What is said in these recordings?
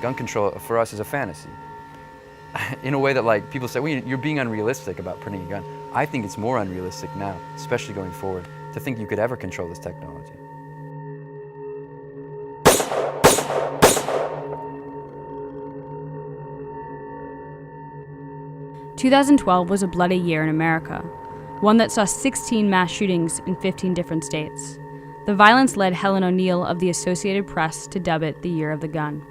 gun control for us is a fantasy. In a way that like people say, well, you're being unrealistic about printing a gun. I think it's more unrealistic now, especially going forward, to think you could ever control this technology. "2012 was a bloody year in America, one that saw 16 mass shootings in 15 different states. The violence led Helen O'Neill of the Associated Press to dub it the Year of the Gun.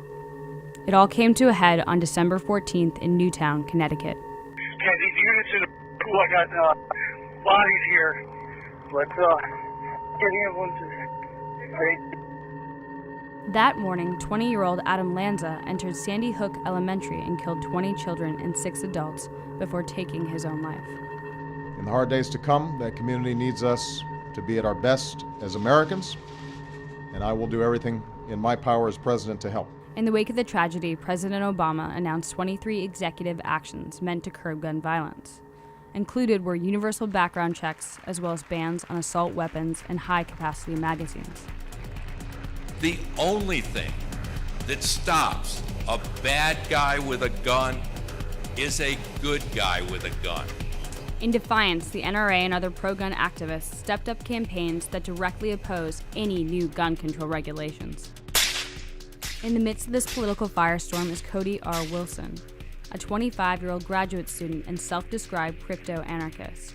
It all came to a head on December 14th in Newtown, Connecticut. Yeah, these units in the pool, I got bodies here. Let's get ambulances. That morning, 20-year-old Adam Lanza entered Sandy Hook Elementary and killed 20 children and 6 adults before taking his own life. In the hard days to come, that community needs us to be at our best as Americans, and I will do everything in my power as president to help. In the wake of the tragedy, President Obama announced 23 executive actions meant to curb gun violence. Included were universal background checks, as well as bans on assault weapons and high-capacity magazines. The only thing that stops a bad guy with a gun is a good guy with a gun. In defiance, the NRA and other pro-gun activists stepped up campaigns that directly oppose any new gun control regulations. In the midst of this political firestorm is Cody R Wilson, a 25-year-old graduate student and self-described crypto-anarchist.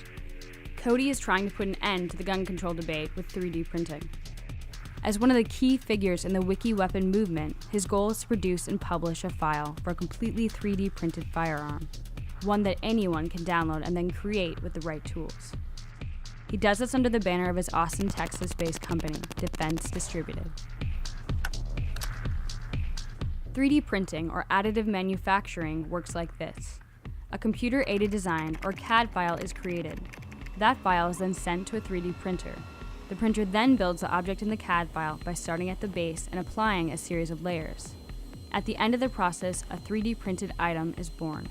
Cody is trying to put an end to the gun control debate with 3D printing. As one of the key figures in the wiki weapon movement, his goal is to produce and publish a file for a completely 3D printed firearm, one that anyone can download and then create with the right tools. He does this under the banner of his Austin, Texas-based company, Defense Distributed. 3D printing, or additive manufacturing, works like this. A computer-aided design, or CAD file, is created. That file is then sent to a 3D printer. The printer then builds the object in the CAD file by starting at the base and applying a series of layers. At the end of the process, a 3D printed item is born.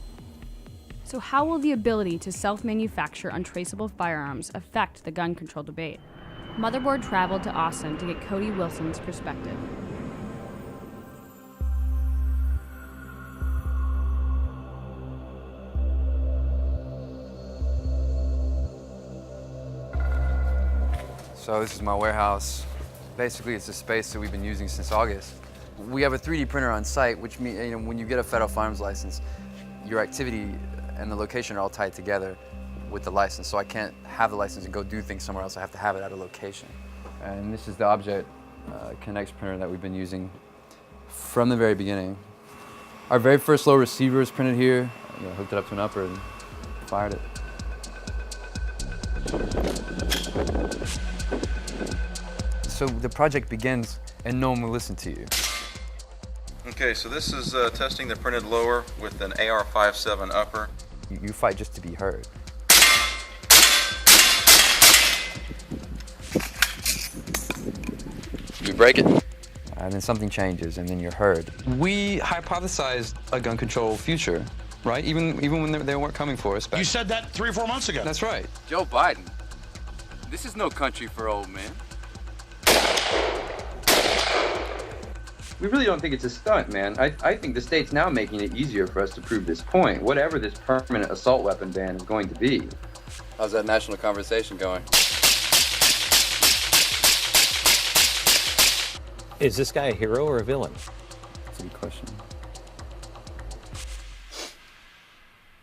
So how will the ability to self-manufacture untraceable firearms affect the gun control debate? Motherboard traveled to Austin to get Cody Wilson's perspective. So this is my warehouse. Basically, it's a space that we've been using since August. We have a 3D printer on site, which means when you get a federal firearms license, your activity and the location are all tied together with the license. So I can't have the license and go do things somewhere else. I have to have it at a location. And this is the Object Connect printer that we've been using from the very beginning. Our very first low receiver is printed here. Hooked it up to an upper and fired it. So the project begins and no one will listen to you. Okay, so this is testing the printed lower with an AR-57 upper. You fight just to be heard. You break it, and then something changes, and then you're heard. We hypothesized a gun control future, right? Even when they weren't coming for us. You said that 3 or 4 months ago. That's right. Joe Biden, this is no country for old men. We really don't think it's a stunt, man. I think the state's now making it easier for us to prove this point, whatever this permanent assault weapon ban is going to be. How's that national conversation going? Is this guy a hero or a villain? That's a good question.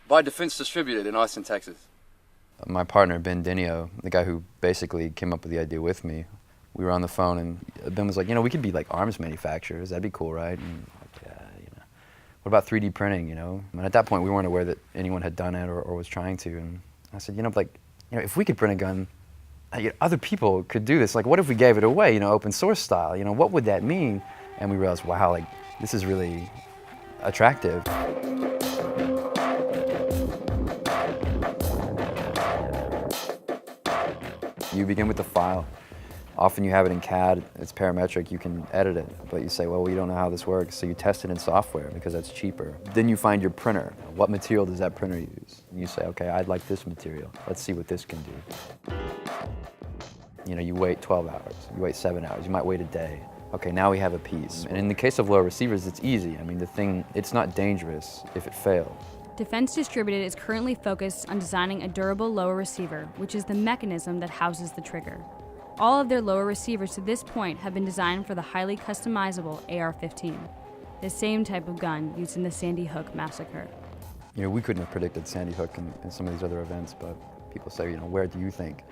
By Defense Distributed in Austin, Texas. My partner, Ben Denio, the guy who basically came up with the idea with me, we were on the phone and Ben was like, we could be like arms manufacturers. That'd be cool, right? And like, yeah, what about 3D printing, And at that point, we weren't aware that anyone had done it or was trying to. And I said, if we could print a gun, other people could do this. Like, what if we gave it away, open source style? What would that mean? And we realized, wow, this is really attractive. You begin with the file. Often you have it in CAD, it's parametric, you can edit it, but you say, well, you don't know how this works, so you test it in software because that's cheaper. Then you find your printer. What material does that printer use? And you say, okay, I'd like this material. Let's see what this can do. You wait 12 hours, you wait 7 hours, you might wait a day. Okay, now we have a piece. And in the case of lower receivers, it's easy. I mean, it's not dangerous if it fails. Defense Distributed is currently focused on designing a durable lower receiver, which is the mechanism that houses the trigger. All of their lower receivers to this point have been designed for the highly customizable AR-15, the same type of gun used in the Sandy Hook massacre. You know, we couldn't have predicted Sandy Hook and some of these other events, but people say, you know, where do you think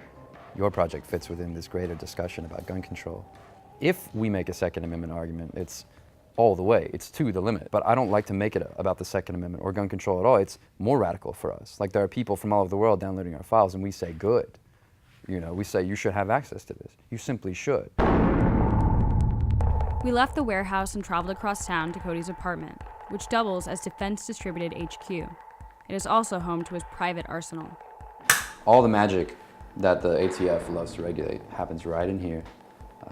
your project fits within this greater discussion about gun control? If we make a Second Amendment argument, it's all the way, it's to the limit. But I don't like to make it about the Second Amendment or gun control at all. It's more radical for us. Like, there are people from all over the world downloading our files, and we say, good. You know, we say, you should have access to this. You simply should. We left the warehouse and traveled across town to Cody's apartment, which doubles as Defense Distributed HQ. It is also home to his private arsenal. All the magic that the ATF loves to regulate happens right in here.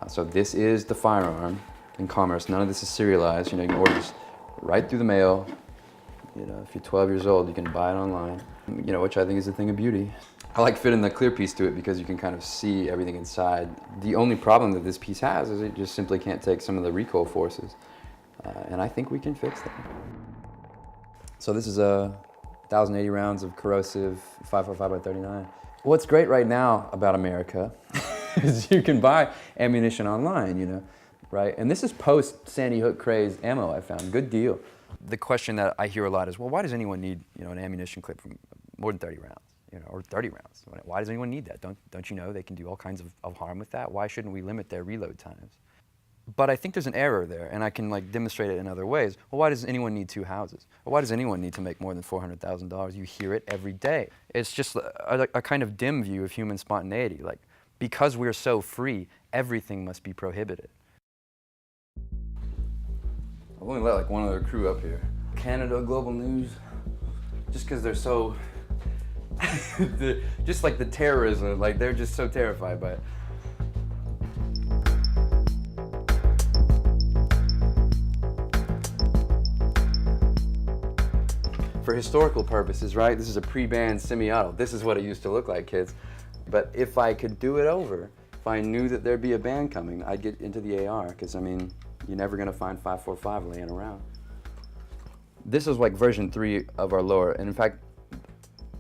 So this is the firearm in commerce. None of this is serialized. You know, you can order this right through the mail. You know, if you're 12 years old, you can buy it online. You know, which I think is a thing of beauty. I like fitting the clear piece to it because you can kind of see everything inside. The only problem that this piece has is it just simply can't take some of the recoil forces. And I think we can fix that. So this is 1,080 rounds of corrosive 5.55x39. What's great right now about America is you can buy ammunition online, you know, right? And this is post Sandy Hook craze ammo I found, good deal. The question that I hear a lot is, well, why does anyone need, you know, an ammunition clip from more than 30 rounds, you know, or 30 rounds? Why does anyone need that? Don't you know they can do all kinds of harm with that? Why shouldn't we limit their reload times? But I think there's an error there, and I can like demonstrate it in other ways. Well, why does anyone need 2 houses? Or why does anyone need to make more than $400,000? You hear it every day. It's just a kind of dim view of human spontaneity. Like, because we're so free, everything must be prohibited. I've only let like one other crew up here. Canada Global News, just because they're so, just like the terrorism, like they're just so terrified by it. For historical purposes, right, this is a pre-banned semi-auto. This is what it used to look like, kids. But if I could do it over, if I knew that there'd be a ban coming, I'd get into the AR, because I mean, you're never gonna find 5.45 laying around. This is like version 3 of our lower, and in fact,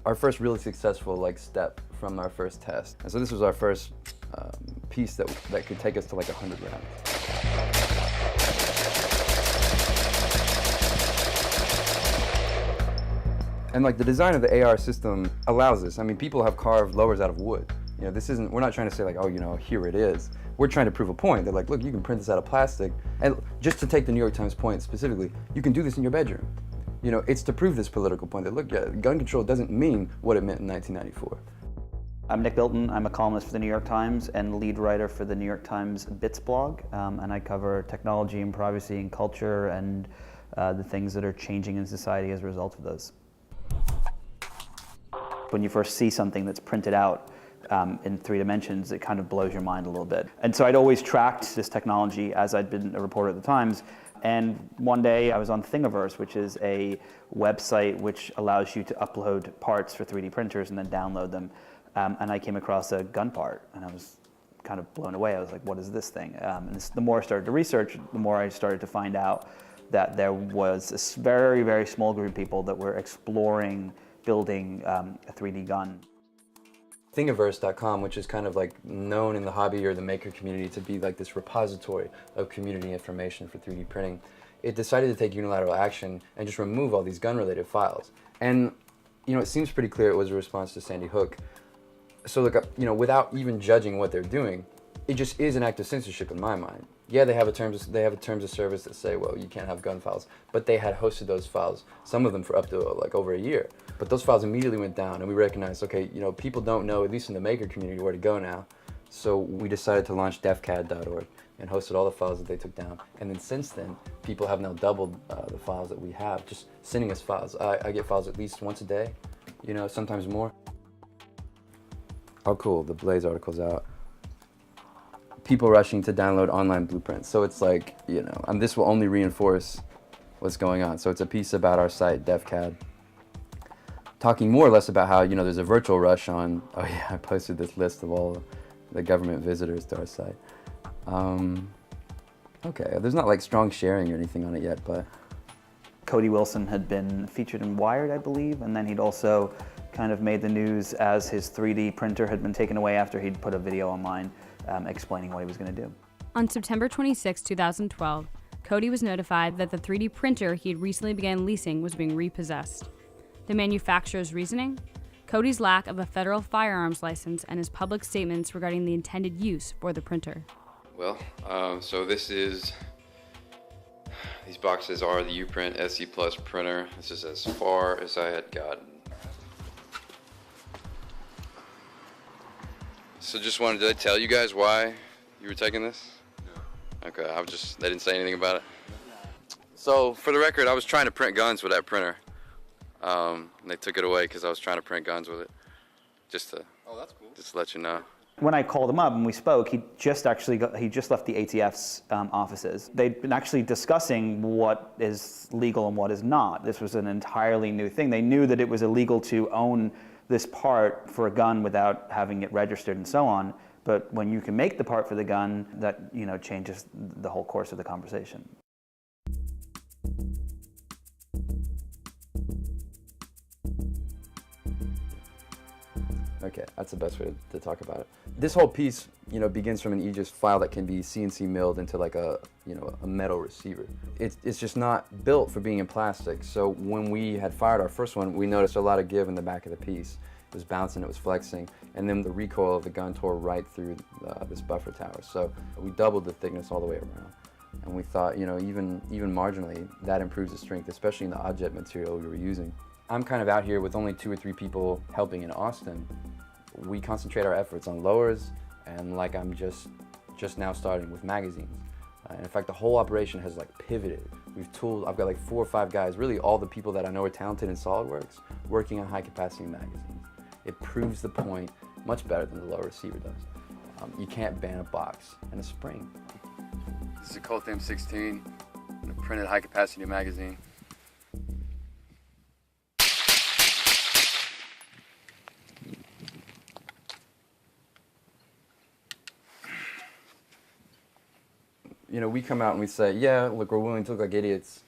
our first really successful like step from our first test. And so this was our first piece that could take us to like 100 rounds. And like the design of the AR system allows this. I mean, people have carved lowers out of wood. You know, this isn't, we're not trying to say like, oh, you know, here it is. We're trying to prove a point. They're like, look, you can print this out of plastic. And just to take the New York Times point specifically, you can do this in your bedroom. You know, it's to prove this political point that, look, yeah, gun control doesn't mean what it meant in 1994. I'm Nick Bilton. I'm a columnist for the New York Times and lead writer for the New York Times Bits blog. And I cover technology and privacy and culture and the things that are changing in society as a result of those. When you first see something that's printed out in 3 dimensions, it kind of blows your mind a little bit. And so I'd always tracked this technology as I'd been a reporter at the Times. And one day I was on Thingiverse, which is a website which allows you to upload parts for 3D printers and then download them. And I came across a gun part, and I was kind of blown away. I was like, what is this thing? And the more I started to research, the more I started to find out that there was this very, very small group of people that were exploring building a 3D gun. Thingiverse.com, which is kind of like known in the hobby or the maker community to be like this repository of community information for 3D printing, it decided to take unilateral action and just remove all these gun-related files. And, you know, it seems pretty clear it was a response to Sandy Hook. So look, you know, without even judging what they're doing, it just is an act of censorship in my mind. Yeah, they have a terms of service that say, well, you can't have gun files, but they had hosted those files, some of them for up to like over a year. But those files immediately went down, and we recognized, okay, you know, people don't know, at least in the maker community, where to go now. So we decided to launch defcad.org and hosted all the files that they took down. And then since then, people have now doubled the files that we have, just sending us files. I get files at least once a day, you know, sometimes more. Oh, cool, the Blaze article's out. People rushing to download online blueprints. So it's like, you know, and this will only reinforce what's going on. So it's a piece about our site, defcad, talking more or less about how, you know, there's a virtual rush on, oh yeah, I posted this list of all the government visitors to our site. Okay, there's not like strong sharing or anything on it yet, but... Cody Wilson had been featured in Wired, I believe, and then he'd also kind of made the news as his 3D printer had been taken away after he'd put a video online explaining what he was going to do. On September 26, 2012, Cody was notified that the 3D printer he had recently began leasing was being repossessed. The manufacturer's reasoning? Cody's lack of a federal firearms license and his public statements regarding the intended use for the printer. Well, so this is, these boxes are the Uprint SE Plus printer. This is as far as I had gotten. So just wanted to tell you guys why you were taking this? No. Okay, they didn't say anything about it. So for the record, I was trying to print guns with that printer. And they took it away because I was trying to print guns with it. Just to, oh, that's cool. Just to let you know. When I called him up and we spoke, he just left the ATF's offices. They'd been actually discussing what is legal and what is not. This was an entirely new thing. They knew that it was illegal to own this part for a gun without having it registered and so on. But when you can make the part for the gun, that changes the whole course of the conversation. Okay, that's the best way to talk about it. This whole piece, begins from an Aegis file that can be CNC milled into like a metal receiver. It's just not built for being in plastic. So when we had fired our first one, we noticed a lot of give in the back of the piece. It was bouncing, it was flexing, and then the recoil of the gun tore right through this buffer tower. So we doubled the thickness all the way around. And we thought, even marginally, that improves the strength, especially in the odd-jet material we were using. I'm kind of out here with only 2 or 3 people helping in Austin. We concentrate our efforts on lowers, and like I'm just now starting with magazines. And in fact, the whole operation has like pivoted. I've got like 4 or 5 guys, really all the people that I know are talented in SolidWorks, working on high-capacity magazines. It proves the point much better than the lower receiver does. You can't ban a box and a spring. This is a Colt M16, a printed high-capacity magazine. We come out and we say, yeah, look, we're willing to look like idiots,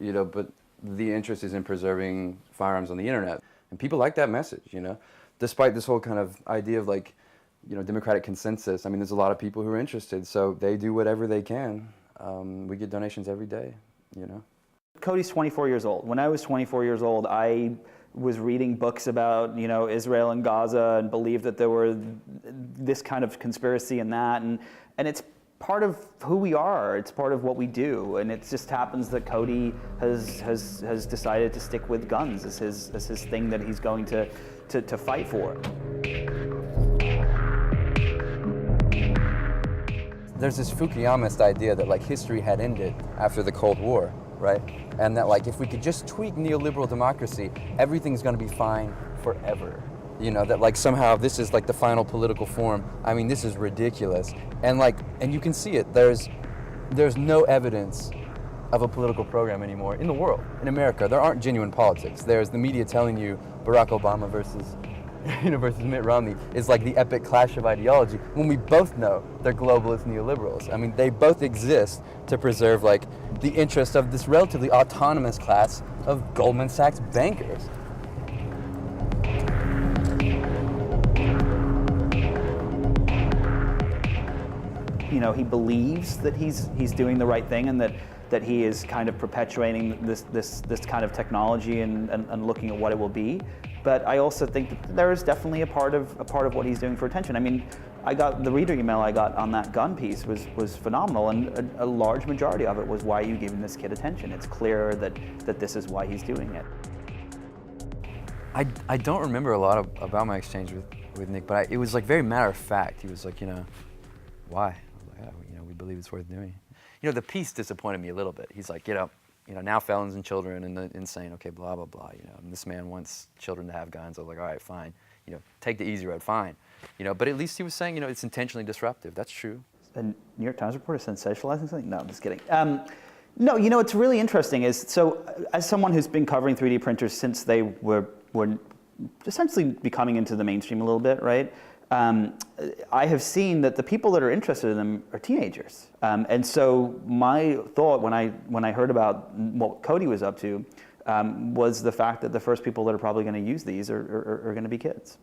but the interest is in preserving firearms on the internet. And people like that message, despite this whole kind of idea of like, democratic consensus. I mean, there's a lot of people who are interested, so they do whatever they can. We get donations every day, Cody's 24 years old. When I was 24 years old, I was reading books about, Israel and Gaza and believed that there were this kind of conspiracy and that, and it's part of who we are. It's part of what we do, and it just happens that Cody has decided to stick with guns as his thing that he's going to fight for. There's this Fukuyamist idea that like history had ended after the Cold War, right? And that like if we could just tweak neoliberal democracy, everything's going to be fine forever. That like somehow this is like the final political form. I mean, this is ridiculous. And you can see it. There's no evidence of a political program anymore in the world. In America, there aren't genuine politics. There's the media telling you Barack Obama versus Mitt Romney is like the epic clash of ideology, when we both know they're globalist neoliberals. I mean, they both exist to preserve like the interest of this relatively autonomous class of Goldman Sachs bankers. He believes that he's doing the right thing and that he is kind of perpetuating this kind of technology and looking at what it will be. But I also think that there is definitely a part of what he's doing for attention. I mean, the reader email I got on that gun piece was phenomenal, and a large majority of it was, why are you giving this kid attention? It's clear that this is why he's doing it. I don't remember a lot about my exchange with Nick, but it was like very matter of fact. He was like, why? I was like, we believe it's worth doing. The piece disappointed me a little bit. He's like, now felons and children and the insane, okay, blah, blah, blah, and this man wants children to have guns. I was like, all right, fine, take the easy road, fine. But at least he was saying, it's intentionally disruptive. That's true. The New York Times reporter sensationalizing something? No, I'm just kidding. No, what's really interesting is, so as someone who's been covering 3D printers since they were essentially becoming into the mainstream a little bit, right? I have seen that the people that are interested in them are teenagers. And so my thought when I heard about what Cody was up to was the fact that the first people that are probably going to use these are going to be kids.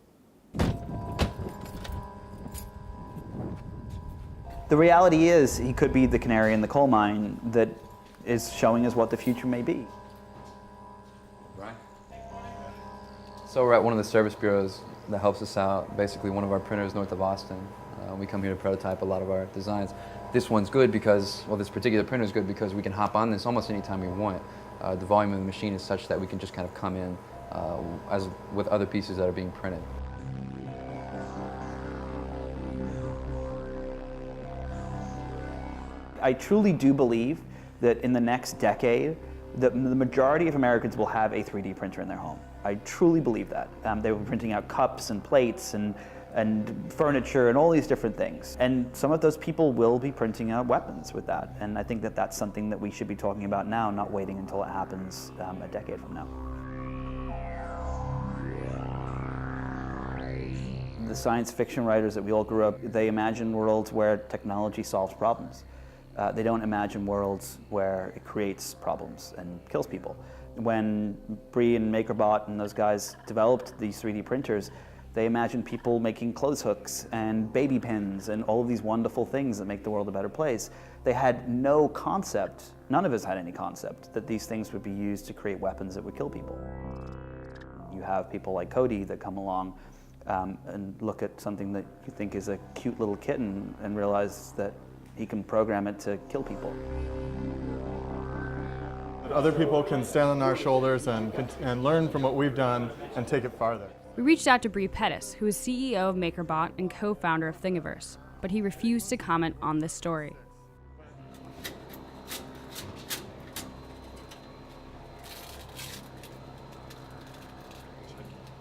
The reality is he could be the canary in the coal mine that is showing us what the future may be. Right. So we're at one of the service bureaus that helps us out. Basically, one of our printers north of Austin. We come here to prototype a lot of our designs. This one's good because, well, this particular printer is good because we can hop on this almost anytime we want. The volume of the machine is such that we can just kind of come in as with other pieces that are being printed. I truly do believe that in the next decade, the majority of Americans will have a 3D printer in their home. I truly believe that. They were printing out cups and plates and furniture and all these different things. And some of those people will be printing out weapons with that. And I think that that's something that we should be talking about now, not waiting until it happens a decade from now. The science fiction writers that we all grew up, they imagine worlds where technology solves problems. They don't imagine worlds where it creates problems and kills people. When Bree and MakerBot and those guys developed these 3D printers, they imagined people making clothes hooks and baby pins and all of these wonderful things that make the world a better place. They had no concept, none of us had any concept, that these things would be used to create weapons that would kill people. You have people like Cody that come along and look at something that you think is a cute little kitten and realize that he can program it to kill people. Other people can stand on our shoulders and learn from what we've done and take it farther. We reached out to Bree Pettis, who is CEO of MakerBot and co-founder of Thingiverse, but he refused to comment on this story.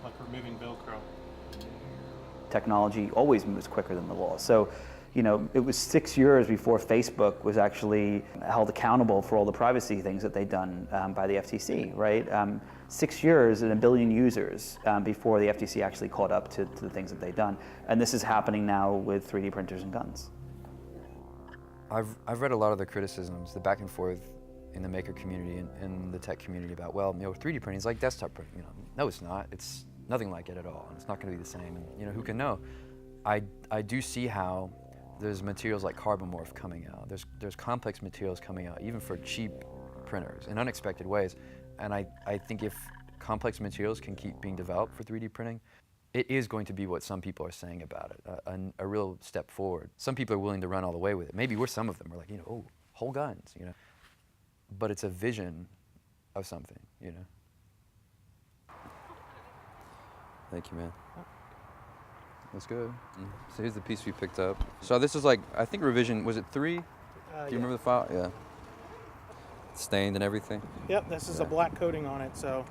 Like removing Velcro. Technology always moves quicker than the law. So, you know, it was 6 years before Facebook was actually held accountable for all the privacy things that they'd done by the FTC, right? 6 years and 1 billion users before the FTC actually caught up to the things that they'd done. And this is happening now with 3D printers and guns. I've read a lot of the criticisms, the back and forth in the maker community and the tech community about, well, you know, 3D printing is like desktop printing. You know, no, it's not. It's nothing like it at all. And it's not going to be the same. And, you know, who can know? I do see how there's materials like carbon morph coming out. There's complex materials coming out, even for cheap printers, in unexpected ways. And I think if complex materials can keep being developed for 3D printing, it is going to be what some people are saying about it, a real step forward. Some people are willing to run all the way with it. Maybe we're some of them. We're like, you know, oh, whole guns, you know. But it's a vision of something, you know. Thank you, man. That's good. So here's the piece we picked up. So this is like, I think revision, was it 3? Do you remember the file? Yeah. It's stained and everything? Yep, this is a black coating on it, so.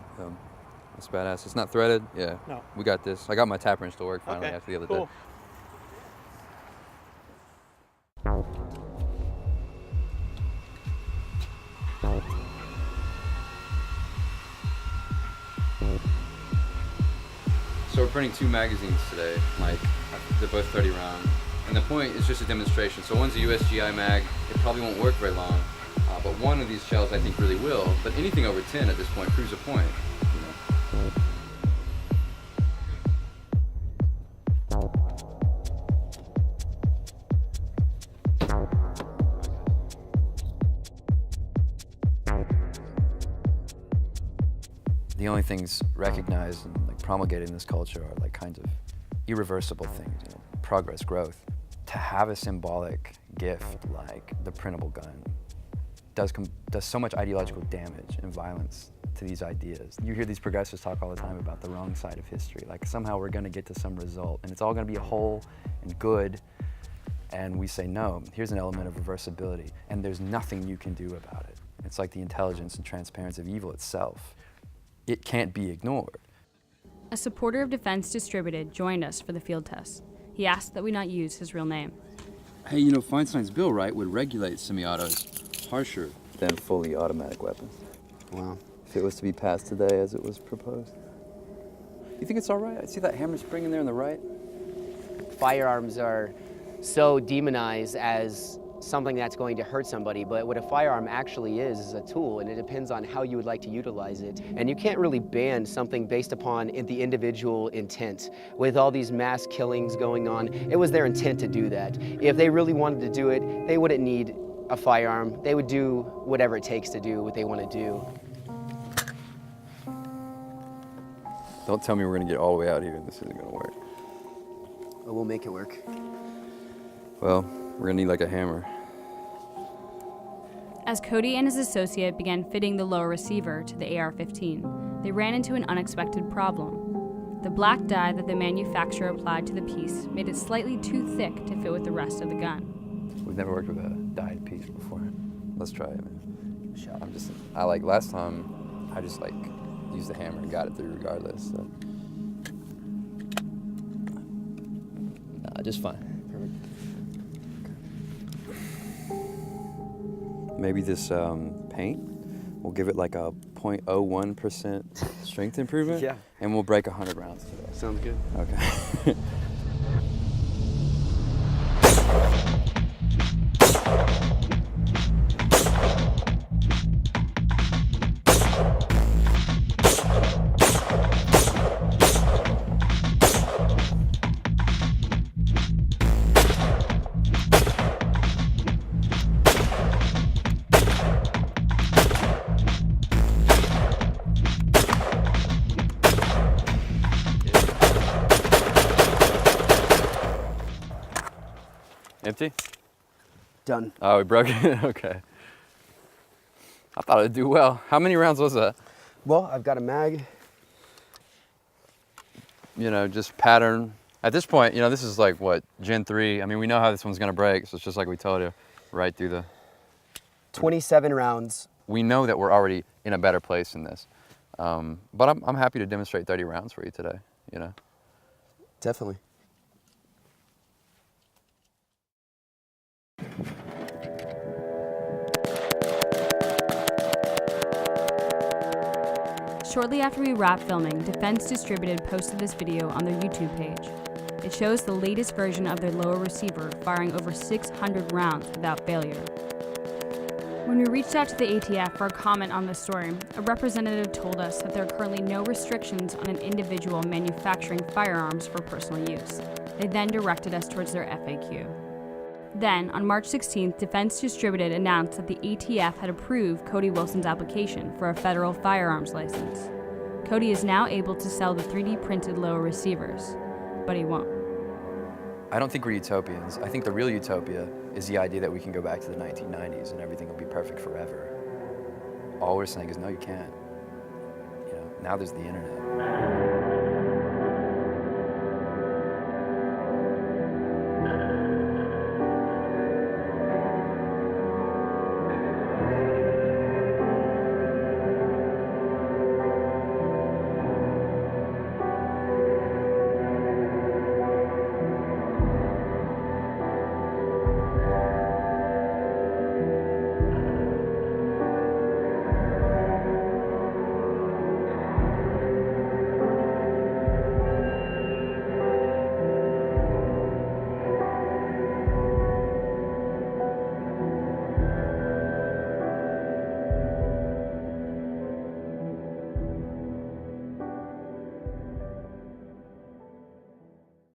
That's badass. It's not threaded? Yeah. No. We got this. I got my tap wrench to work finally after the other day. So we're printing 2 magazines today, Mike. They're both 30 round. And the point is just a demonstration. So one's a USGI mag. It probably won't work very long. But one of these shells I think really will. But anything over 10 at this point proves a point. You know? The only things recognized and like promulgated in this culture are like kinds of irreversible things, you know, progress, growth. To have a symbolic gift like the printable gun does so much ideological damage and violence to these ideas. You hear these progressives talk all the time about the wrong side of history, like somehow we're going to get to some result and it's all going to be whole and good, and we say no, here's an element of reversibility and there's nothing you can do about it. It's like the intelligence and transparency of evil itself. It can't be ignored. A supporter of Defense Distributed joined us for the field test. He asked that we not use his real name. Hey, you know, Feinstein's bill, right, would regulate semi-autos harsher than fully automatic weapons. Wow. If it was to be passed today as it was proposed. You think it's all right? I see that hammer spring in there on the right. firearms are so demonized as something that's going to hurt somebody, but what a firearm actually is a tool, and it depends on how you would like to utilize it. And you can't really ban something based upon the individual intent. With all these mass killings going on, it was their intent to do that. If they really wanted to do it, they wouldn't need a firearm. They would do whatever it takes to do what they want to do. Don't tell me we're gonna get all the way out here and this isn't gonna work. But we'll make it work. Well, we're gonna need like a hammer. As Cody and his associate began fitting the lower receiver to the AR-15, they ran into an unexpected problem. The black dye that the manufacturer applied to the piece made it slightly too thick to fit with the rest of the gun. We've never worked with a dyed piece before. Let's try it, man. I like last time, I just like used the hammer and got it through regardless, so. Nah, just fine. Maybe this paint, we'll give it like a 0.01% strength improvement. Yeah. And we'll break 100 rounds today. Sounds good. Okay. Empty? Done. Oh, we broke it? Okay. I thought it'd do well. How many rounds was that? Well, I've got a mag. You know, just pattern. At this point, you know, this is like, what, Gen 3? I mean, we know how this one's gonna break, so it's just like we told you, right through the... 27 rounds. We know that we're already in a better place in this. But I'm happy to demonstrate 30 rounds for you today, you know? Definitely. Shortly after we wrapped filming, Defense Distributed posted this video on their YouTube page. It shows the latest version of their lower receiver firing over 600 rounds without failure. When we reached out to the ATF for a comment on this story, a representative told us that there are currently no restrictions on an individual manufacturing firearms for personal use. They then directed us towards their FAQ. Then, on March 16th, Defense Distributed announced that the ATF had approved Cody Wilson's application for a federal firearms license. Cody is now able to sell the 3D printed lower receivers, but he won't. I don't think we're utopians. I think the real utopia is the idea that we can go back to the 1990s and everything will be perfect forever. All we're saying is, no, you can't. You know, now there's the internet.